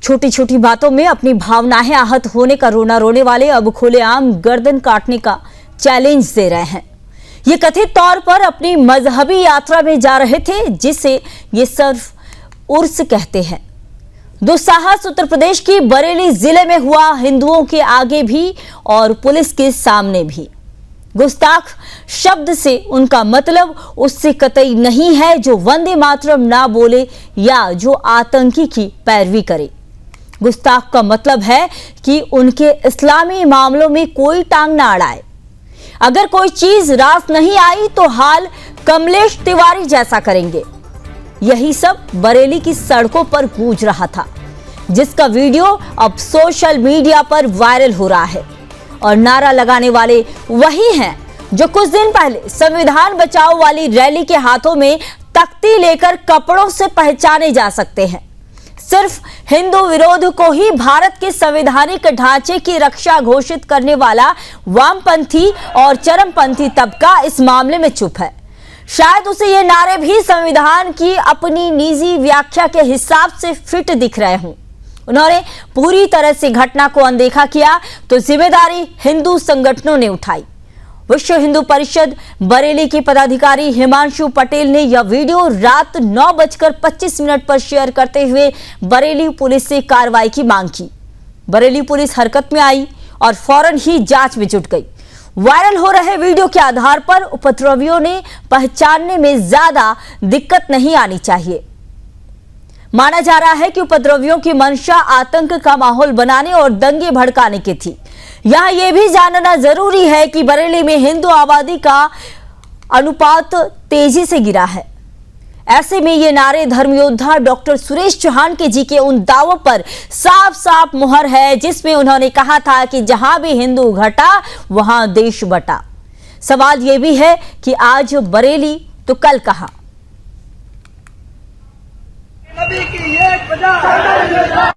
छोटी छोटी बातों में अपनी भावनाएं आहत होने का रोना रोने वाले अब खुलेआम गर्दन काटने का चैलेंज दे रहे हैं। ये कथित तौर पर अपनी मजहबी यात्रा में जा रहे थे, जिसे ये सिर्फ उर्स कहते हैं। दुस्साहस उत्तर प्रदेश की बरेली जिले में हुआ, हिंदुओं के आगे भी और पुलिस के सामने भी। गुस्ताख शब्द से उनका मतलब उससे कतई नहीं है जो वंदे मातरम ना बोले या जो आतंकी की पैरवी करे। गुस्ताख का मतलब है कि उनके इस्लामी मामलों में कोई टांग ना अड़ाए। अगर कोई चीज रास नहीं आई तो हाल कमलेश तिवारी जैसा करेंगे। यही सब बरेली की सड़कों पर गूंज रहा था, जिसका वीडियो अब सोशल मीडिया पर वायरल हो रहा है। और नारा लगाने वाले वही हैं जो कुछ दिन पहले संविधान बचाओ वाली रैली के हाथों में तख्ती लेकर कपड़ों से पहचाने जा सकते हैं। सिर्फ हिंदू विरोध को ही भारत के संवैधानिक ढांचे की रक्षा घोषित करने वाला वामपंथी और चरमपंथी तबका इस मामले में चुप है। शायद उसे ये नारे भी संविधान की अपनी निजी व्याख्या के हिसाब से फिट दिख रहे हों। उन्होंने पूरी तरह से घटना को अनदेखा किया तो जिम्मेदारी हिंदू संगठनों ने उठाई। विश्व हिंदू परिषद बरेली के पदाधिकारी हिमांशु पटेल ने यह वीडियो रात 9:25 पर शेयर करते हुए बरेली पुलिस से कार्रवाई की मांग की। बरेली पुलिस हरकत में आई और फौरन ही जांच में जुट गई। वायरल हो रहे वीडियो के आधार पर उपद्रवियों ने पहचानने में ज्यादा दिक्कत नहीं आनी चाहिए। माना जा रहा है कि उपद्रवियों की मंशा आतंक का माहौल बनाने और दंगे भड़काने की थी। यहां यह भी जानना जरूरी है कि बरेली में हिंदू आबादी का अनुपात तेजी से गिरा है। ऐसे में ये नारे धर्मयोद्धा डॉक्टर सुरेश चौहान के जी के उन दावों पर साफ साफ मुहर है, जिसमें उन्होंने कहा था कि जहां भी हिंदू घटा वहां देश बटा। सवाल यह भी है कि आज बरेली तो कल कहां। नबी की एक वजह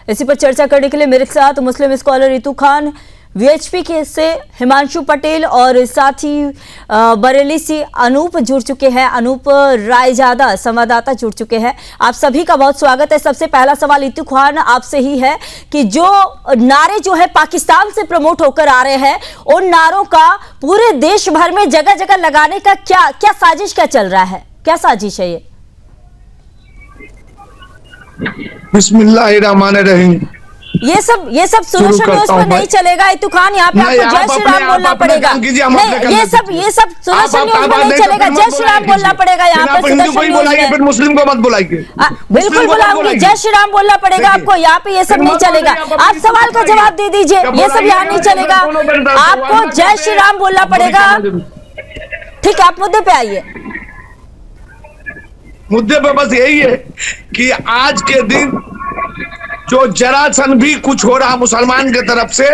इसी पर चर्चा करने के लिए मेरे साथ मुस्लिम स्कॉलर रितु खान, वीएचपी के से हिमांशु पटेल और साथ ही बरेली से अनूप जुड़ चुके हैं। अनूप रायजादा संवाददाता जुड़ चुके हैं। आप सभी का बहुत स्वागत है। सबसे पहला सवाल रितु खान आपसे ही है कि जो नारे जो है पाकिस्तान से प्रमोट होकर आ रहे हैं, उन नारों का पूरे देश भर में जगह जगह लगाने का क्या साजिश क्या चल रहा है, क्या साजिश है ये? बिस्मिल्लाहिर्रहमानिर्रहीम। ये सब सोशल न्यूज पर नहीं चलेगा इतु खान, यहाँ पे आपको जय श्री राम बोलना पड़ेगा। नहीं, ये सब सोशल न्यूज पर नहीं चलेगा, जय श्री राम बोलना पड़ेगा यहाँ पे। फिर मुस्लिम को मत बुलाइए। बिल्कुल बुलाऊंगी, जय श्री राम बोलना पड़ेगा आपको। यहाँ पे ये सब नहीं चलेगा। आप सवाल का जवाब दे दीजिए, ये सब यहाँ नहीं चलेगा। आपको जय श्री राम बोलना पड़ेगा। ठीक है, आप मुद्दे पे आइए। मुद्दे पे बस यही है कि आज के दिन जो जरासन भी कुछ हो रहा मुसलमान की तरफ से,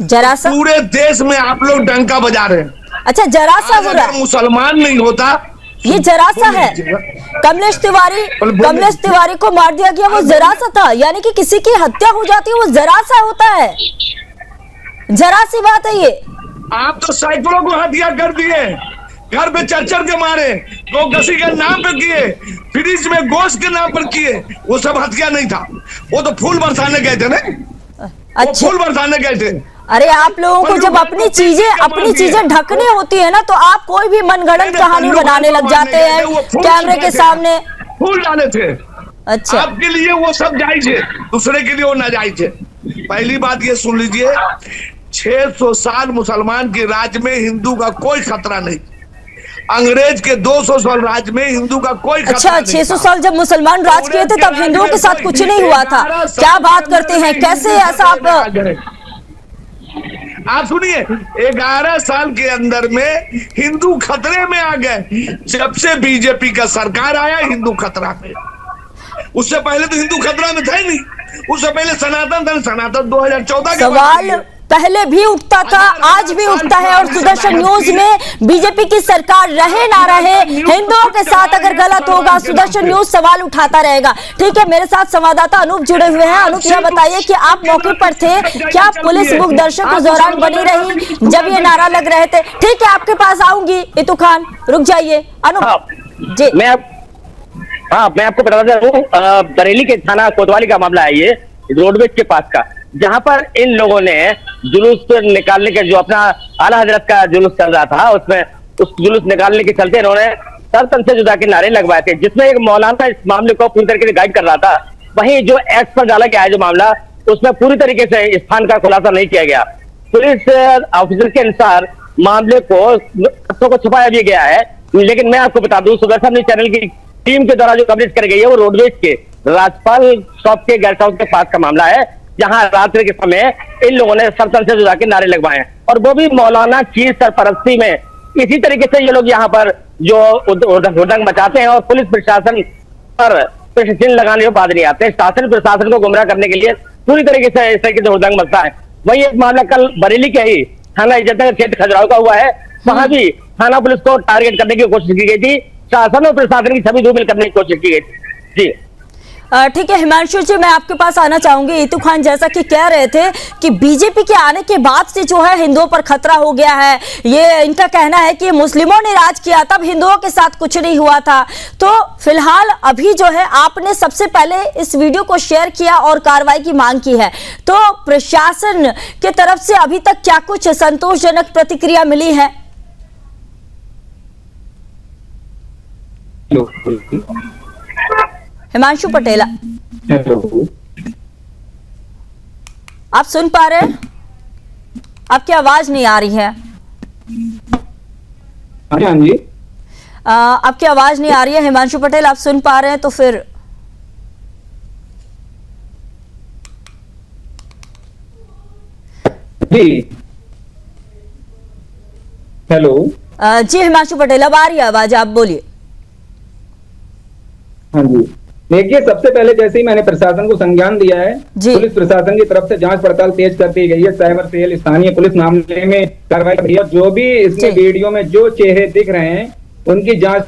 जरासन पूरे देश में आप लोग डंका बजा रहे हैं। अच्छा, जरासा हो रहा है। मुसलमान नहीं होता, ये जरासा है। कमलेश तिवारी को मार दिया गया, वो जरासा था। यानी कि किसी की हत्या हो जाती है वो जरासा होता है। जरा सी बात है ये। आप तो सैकड़ों को हत्या कर दिए, घर पे चढ़ के मारे, गौकसी के नाम पे किए, फ्रिज में गोश्त के नाम पर किए। वो सब हत्या नहीं था, वो तो फूल बरसाने गए थे ना। अच्छा, फूल बरसाने गए थे। अरे आप लोगों को जब अपनी चीजें ढकनी होती है ना, तो आप कोई भी मनगढ़ंत कहानी बनाने लग जाते हैं कैमरे के सामने। फूल डाले थे। अच्छा, आपके लिए वो सब जायज है, दूसरे के लिए वो नाजायज है। पहली बात ये सुन लीजिए, 600 साल मुसलमान के राज में हिंदू का कोई खतरा नहीं। अंग्रेज के 200 साल राज में हिंदू का कोई खतरा नहीं। अच्छा, 600 साल जब मुसलमान राज किए थे तब हिंदुओं के साथ कुछ नहीं हुआ था? क्या बात करते हैं, कैसे ऐसा आप सुनिए, 11 साल के अंदर में हिंदू खतरे में आ गए। जब से बीजेपी का सरकार आया, हिंदू खतरा में। उससे पहले तो हिंदू खतरा में था ही नहीं। उससे पहले सनातन 2014 के पहले भी उठता था, आज भी उठता है और सुदर्शन न्यूज में बीजेपी की सरकार रहे ना रहे, हिंदुओं के साथ अगर गलत होगा सुदर्शन न्यूज सवाल उठाता रहेगा। ठीक है, मेरे साथ संवाददाता अनूप जुड़े हुए हैं। अनूप, यह बताइए कि आप मौके पर थे, क्या पुलिस मूक दर्शक उस दौरान बनी रही जब ये नारा लग रहे थे? ठीक है, आपके पास आऊंगी। इतू खान रुक जाइए। अनूप जी, मैं आपको बताता हूँ, बरेली के थाना कोतवाली का मामला है ये, रोडवेज के पास का, जहां पर इन लोगों ने जुलूस निकालने के, जो अपना आला हजरत का जुलूस चल रहा था, उसमें उस जुलूस निकालने के चलते इन्होंने सर तन से जुदा के नारे लगवाए थे, जिसमें एक मौलाना इस मामले को पूरी तरीके से गाइड कर रहा था। वहीं जो एक्ट पर डाला गया है जो मामला, उसमें पूरी तरीके से स्थान का खुलासा नहीं किया गया। पुलिस ऑफिसर के अनुसार मामले को छुपाया भी गया है। लेकिन मैं आपको बता दूं, सुदर्शन न्यूज चैनल की टीम के द्वारा जो कवरेज कर गई है वो रोडवेज के राजपाल शॉप के गेस्ट हाउस के पास का मामला है, जहां रात्रि के समय इन लोगों ने सरतन से जुदा के नारे लगवाए हैं, और वो भी मौलाना की सरपरस्ती में। इसी तरीके से ये लोग यहाँ पर जो हुड़दंग मचाते हैं और पुलिस प्रशासन पर प्रश्न लगाने के बाद नहीं आते, शासन प्रशासन को गुमराह करने के लिए पूरी तरीके से इस तरीके से हुड़दंग मचता है। वही एक मामला कल बरेली के ही थाना इज्जतनगर क्षेत्र खजुराहो का हुआ है। वहां भी थाना पुलिस को टारगेट करने की कोशिश की गई थी, शासन और प्रशासन की छवि धूमिल करने की कोशिश की गई थी। जी ठीक है हिमांशु जी, मैं आपके पास आना चाहूंगी। इतू खान जैसा कि कह रहे थे कि बीजेपी के आने के बाद से जो है हिंदुओं पर खतरा हो गया है, ये इनका कहना है कि मुस्लिमों ने राज किया, तब हिंदुओं के साथ कुछ नहीं हुआ था। तो फिलहाल अभी जो है आपने सबसे पहले इस वीडियो को शेयर किया और कार्रवाई की मांग की है, तो प्रशासन के तरफ से अभी तक क्या कुछ संतोषजनक प्रतिक्रिया मिली है? हिमांशु पटेला, हेलो, आप सुन पा रहे हैं? आपकी आवाज नहीं आ रही है। हाँ जी, आपकी आवाज नहीं आ रही है हिमांशु पटेल, आप सुन पा रहे हैं तो फिर जी, हेलो, जी हिमांशु पटेल, अब आ रही है आवाज, आप बोलिए। हाँ जी, देखिए सबसे पहले जैसे ही मैंने प्रशासन को संज्ञान दिया है, पुलिस प्रशासन की तरफ से जांच पड़ताल तेज कर दी गई है। साइबर सेल, स्थानीय पुलिस मामले में कार्रवाई कर रही है। जो भी इसमें वीडियो में जो चेहरे दिख रहे हैं उनकी जांच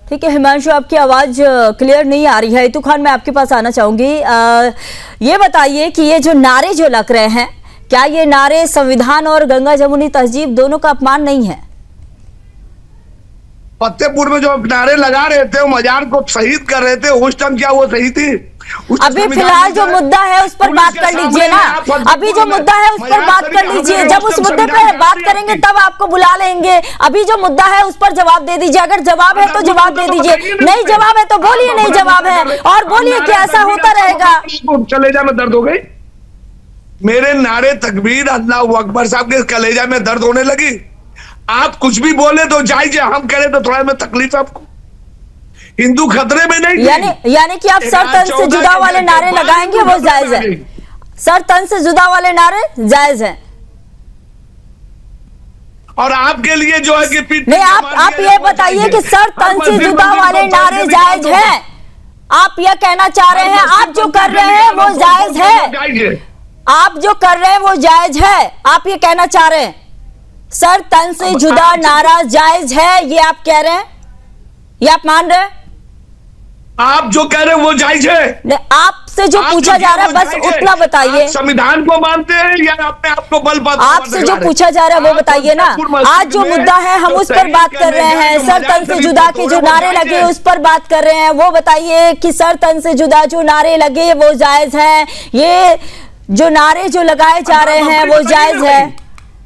ठीक है हिमांशु, आपकी आवाज क्लियर नहीं आ रही है। इतू खान, मैं आपके पास आना चाहूंगी। ये बताइए कि ये जो नारे जो लग रहे हैं, क्या ये नारे संविधान और गंगा जमुनी तहजीब दोनों का अपमान नहीं है? फतेहपुर में जो नारे लगा रहे थे, वो मजार को शहीद कर रहे थे, उस टाइम क्या वो सही थी? अभी फिलहाल जो मुद्दा है उस पर बात कर लीजिए ना। अभी जो मुद्दा है उस पर बात कर लीजिए, जब उस मुद्दे पर बात करेंगे तब आपको बुला लेंगे। अभी जो मुद्दा है उस पर जवाब दे दीजिए, अगर जवाब है तो जवाब दे दीजिए, नहीं जवाब है तो बोलिए नहीं जवाब है, और बोलिए कि ऐसा होता रहेगा। कलेजा में दर्द हो गई, मेरे नारे तकबीर अल्लाहू अकबर साहब के कलेजा में दर्द होने लगी। आप कुछ भी बोले तो जायज है, हम करें तो थोड़ा में तकलीफ आपको। हिंदू खतरे में नहीं, यानी कि आप सर तन से जुदा वाले नारे लगाएंगे वो जायज है? सर तन से जुदा वाले नारे जायज है? और आपके लिए जो है कि नहीं, आप ये बताइए कि सर तन से जुदा वाले नारे जायज है? आप यह कहना चाह रहे हैं आप जो कर रहे हैं वो जायज है? आप जो कर रहे हैं वो जायज है, आप ये कहना चाह रहे हैं? सर तन से जुदा नारा जायज है, ये आप कह रहे हैं, ये आप मान रहे हैं? आप जो कह रहे हैं वो जायज है? आपसे जो पूछा जा रहा है बस उतना बताइए। संविधान को मानते हैं या अपने आप को बल पर? आपसे जो पूछा जा रहा है वो बताइए ना। आज जो मुद्दा है हम उस पर बात कर रहे हैं, सर तन से जुदा के जो नारे लगे उस पर बात कर रहे हैं। वो बताइए कि सर तन से जुदा जो नारे लगे वो जायज है? ये जो नारे जो लगाए जा रहे हैं वो जायज है?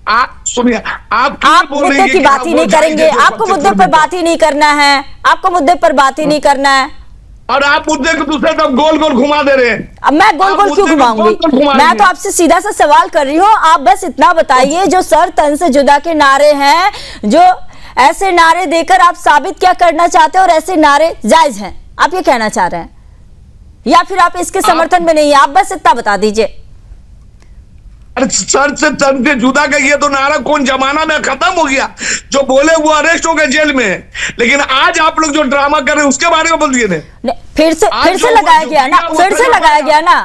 आप सुनिए, आप मुद्दे की बात ही नहीं करेंगे, आपको मुद्दे पर बात ही नहीं करना है, आपको मुद्दे पर बात ही नहीं करना है, और आप मुद्दे को दूसरे तरफ गोल गोल घुमा दे रहे हैं। अब मैं गोल गोल क्यों घुमाऊंगी? मैं तो आपसे सीधा सा सवाल कर रही हूँ, आप बस इतना बताइए जो सर तन से जुदा के नारे हैं, जो ऐसे नारे देकर आप साबित क्या करना चाहते हैं और ऐसे नारे जायज हैं, आप ये कहना चाह रहे हैं, या फिर आप इसके समर्थन में नहीं है? आप बस इतना बता दीजिए। अरे सर से तन से जुदा का ये तो नारा कौन जमाना में खत्म हो गया। जो बोले वो अरेस्ट हो गए जेल में, लेकिन आज आप लोग जो ड्रामा कर रहे हैं उसके बारे में बोल दिए ने। फिर से लगाया गया ना, फिर से लगाया गया ना।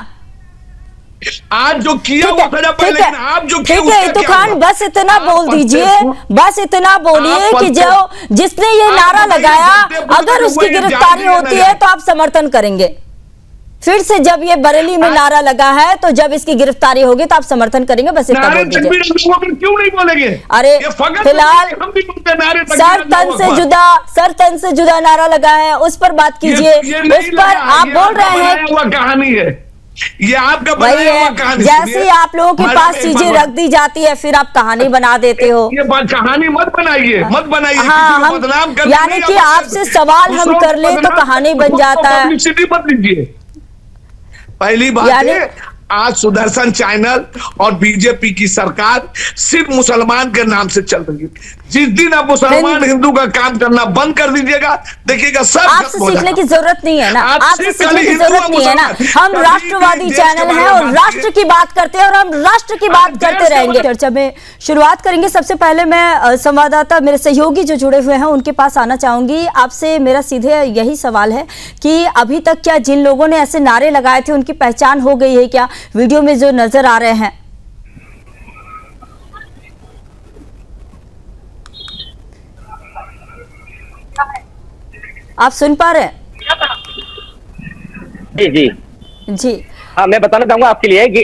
आज जो किया वो सजा पाए, लेकिन आप जो किया ठीक है, तो खान बस इतना बोल दीजिए, बस इतना बोलिए कि जो जिसने ये नारा लगाया अगर उसकी गिरफ्तारी होती है तो आप समर्थन करेंगे। फिर से जब ये बरेली में नारा लगा है तो जब इसकी गिरफ्तारी होगी तो आप समर्थन करेंगे, बस इतना बोल दीजिए। क्यों नहीं बोलेंगे? अरे फिलहाल सर तन से जुदा नारा लगा है, उस पर बात कीजिए। उस पर आप बोल रहे हैं कहानी है ये, आपका वही है। जैसे ही आप लोगों के पास चीजें रख दी जाती है फिर आप कहानी बना देते हो। ये कहानी मत बनाइए, मत बनाइए। हाँ, हम यानी कि आपसे सवाल हम कर ले तो कहानी बन जाता है। मत लीजिए। पहली बात है, आज सुदर्शन चैनल और बीजेपी की सरकार सिर्फ मुसलमान के नाम से चल रही है। जिस दिन आप मुसलमान हिंदू का काम करना बंद कर दीजिएगा, देखिएगा सब आपसे सीखने की जरूरत नहीं है ना, आपसे सीखने की जरूरत नहीं है ना। हम राष्ट्रवादी चैनल हैं और राष्ट्र की बात करते हैं और हम राष्ट्र की बात करते रहेंगे। चर्चा में शुरुआत करेंगे। सबसे पहले मैं संवाददाता मेरे सहयोगी जो जुड़े हुए हैं उनके पास आना चाहूंगी। आपसे मेरा सीधे यही सवाल है कि अभी तक क्या जिन लोगों ने ऐसे नारे लगाए थे उनकी पहचान हो गई है क्या, वीडियो में जो नजर आ रहे हैं? आप सुन पा रहे हैं? जी जी जी हाँ, मैं बताना चाहूंगा आपके लिए कि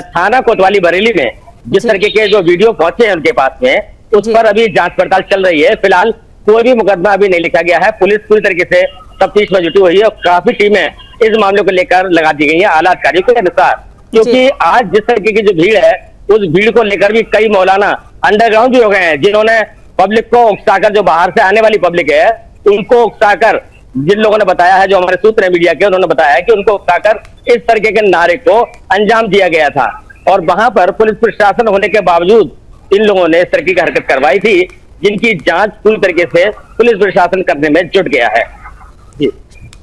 थाना कोतवाली बरेली में जिस तरीके के जो वीडियो पहुंचे हैं उनके पास में, उस पर अभी जांच पड़ताल चल रही है। फिलहाल कोई भी मुकदमा अभी नहीं लिखा गया है। पुलिस पूरी तरीके से तफ्तीश में जुटी हुई है और काफी टीमें इस मामले को लेकर लगा दी गई है आला अधिकारियों के अनुसार। क्योंकि आज जिस तरीके की जो भीड़ है उस भीड़ को लेकर भी कई मौलाना अंडरग्राउंड भी हो गए हैं, जिन्होंने पब्लिक को उकसाकर, जो बाहर से आने वाली पब्लिक है उनको उकसाकर, जिन लोगों ने बताया है, जो हमारे सूत्र है मीडिया के, उन्होंने बताया है कि उनको उकसाकर इस तरीके के नारे को अंजाम दिया गया था। और वहां पर पुलिस प्रशासन होने के बावजूद इन लोगों ने इस तरीके की हरकत करवाई थी, जिनकी जांच पूरी तरीके से पुलिस प्रशासन करने में जुट गया है। जी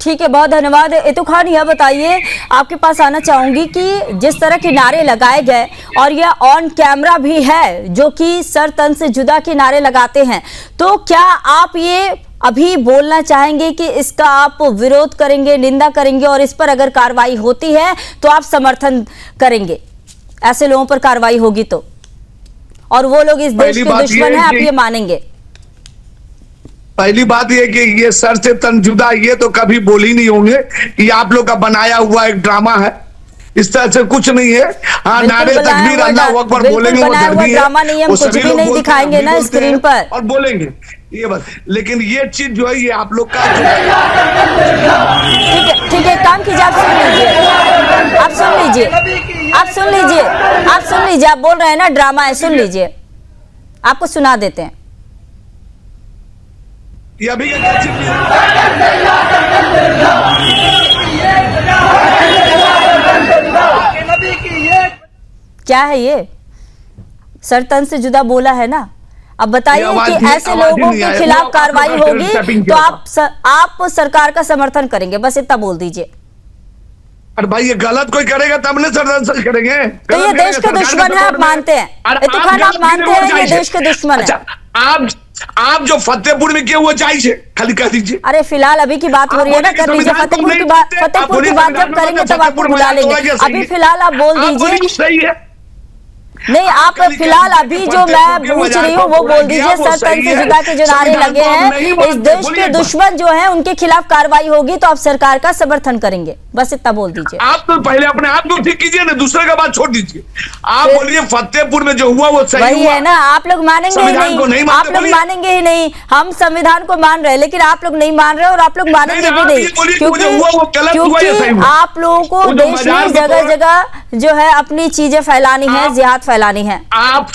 ठीक है, बहुत धन्यवाद। एतु खान, यह बताइए, आपके पास आना चाहूंगी कि जिस तरह के नारे लगाए गए और यह ऑन कैमरा भी है जो कि सर तन से जुदा के नारे लगाते हैं, तो क्या आप ये अभी बोलना चाहेंगे कि इसका आप विरोध करेंगे, निंदा करेंगे और इस पर अगर कार्रवाई होती है तो आप समर्थन करेंगे? ऐसे लोगों पर कार्रवाई होगी तो, और वो लोग इस देश के दुश्मन हैं, आप ये मानेंगे? पहली बात यह कि ये सर से तन जुदा ये तो कभी बोल ही नहीं होंगे। ये आप लोग का बनाया हुआ एक ड्रामा है, इस तरह से कुछ नहीं है। हाँ, नारे तकबीर अल्लाह अकबर बोलेंगे, वो धर्मी है, वो कुछ भी नहीं दिखाएंगे ना स्क्रीन पर और बोलेंगे ये बस। लेकिन ये चीज जो है ये आप लोग का ठीक है, काम कीजिए, आप सुन लीजिए, आप सुन लीजिए, आप सुन लीजिए, आप सुन लीजिए। आप बोल रहे हैं ना ड्रामा है, सुन लीजिए, आपको सुना देते हैं। ये अभी क्या है ये? सर तन से जुदा बोला है ना। अब बताइए कि ऐसे लोगों के खिलाफ कार्रवाई होगी तो आप सरकार का समर्थन करेंगे, बस इतना बोल दीजिए। अरे भाई, ये गलत कोई करेगा तब ने सर करेंगे। तो ये देश के दुश्मन है, आप मानते हैं? तो खान, आप मानते हैं ये देश के दुश्मन है? आप जो फतेहपुर में किए वो जायज है, खाली कह दीजिए। अरे फिलहाल अभी की बात हो रही है ना, कर लीजिए। फतेहपुर की बात जब करेंगे तब आपको बुला लेंगे। अभी फिलहाल आप बोल दीजिए। सही है, नहीं, आप फिलहाल अभी जो मैं पूछ रही हूँ वो बोल दीजिए। सर तन से जुदा के जो नारे लगे हैं, इस देश के दुश्मन जो हैं उनके खिलाफ कार्रवाई होगी तो आप सरकार का समर्थन करेंगे, बस इतना बोल दीजिए। आप तो पहले अपने आप को ठीक कीजिए ना, दूसरे का बात छोड़ दीजिए। आप बोलिए फतेहपुर में जो हुआ वो सही वही है ना। आप लोग मानेंगे ही नहीं, आप लोग मानेंगे ही नहीं। हम संविधान को मान रहे हैं लेकिन आप लोग नहीं मान रहे और आप लोग मानेंगे भी नहीं, क्योंकि आप लोगों को देश में जगह जगह जो है अपनी चीजें फैलानी है, जिहाद फैलानी है। आप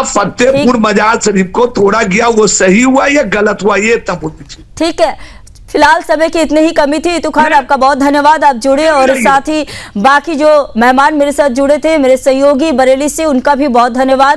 फतेहपुर मजार शरीफ को थोड़ा गया, वो सही हुआ या गलत हुआ, ये तब बोल दीजिए। ठीक है, फिलहाल समय की इतनी ही कमी थी। एतु खान, आपका बहुत धन्यवाद, आप जुड़े, और साथ ही बाकी जो मेहमान मेरे साथ जुड़े थे, मेरे सहयोगी बरेली से, उनका भी बहुत धन्यवाद।